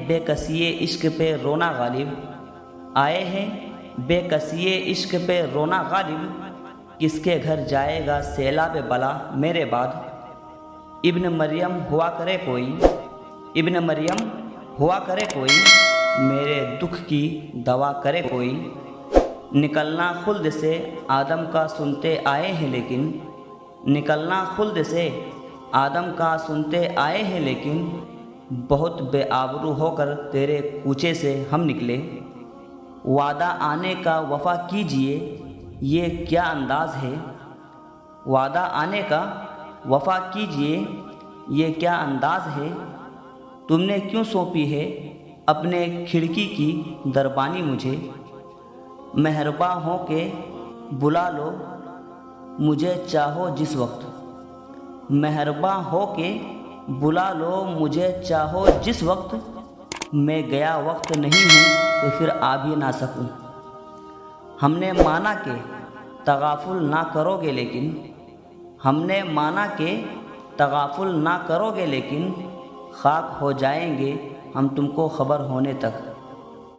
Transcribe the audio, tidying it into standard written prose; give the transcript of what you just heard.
بے کسی عشق پہ رونا غالب، آئے ہیں بے کسی عشق پہ رونا غالب، کس کے گھر جائے گا سیلاب بلا میرے بعد۔ ابن مریم ہوا کرے کوئی، ابن مریم ہوا کرے کوئی، میرے دکھ کی دوا کرے کوئی۔ نکلنا خلد سے آدم کا سنتے آئے ہیں لیکن، نکلنا خلد سے آدم کا سنتے آئے ہیں لیکن، بہت بے آبرو ہو کر تیرے کوچے سے ہم نکلے۔ وعدہ آنے کا وفا کیجئے یہ کیا انداز ہے، وعدہ آنے کا وفا کیجئے یہ کیا انداز ہے۔ تم نے کیوں سونپی ہے اپنے کھڑکی کی دربانی مجھے، مہرباں ہو کے بلا لو مجھے چاہو جس وقت، مہرباں ہو کے بلا لو مجھے چاہو جس وقت۔ میں گیا وقت نہیں ہوں تو پھر آ بھی نہ سکوں۔ ہم نے مانا کہ تغافل نہ کرو گے لیکن، ہم نے مانا کہ تغافل نہ کرو گے لیکن، خاک ہو جائیں گے ہم تم کو خبر ہونے تک۔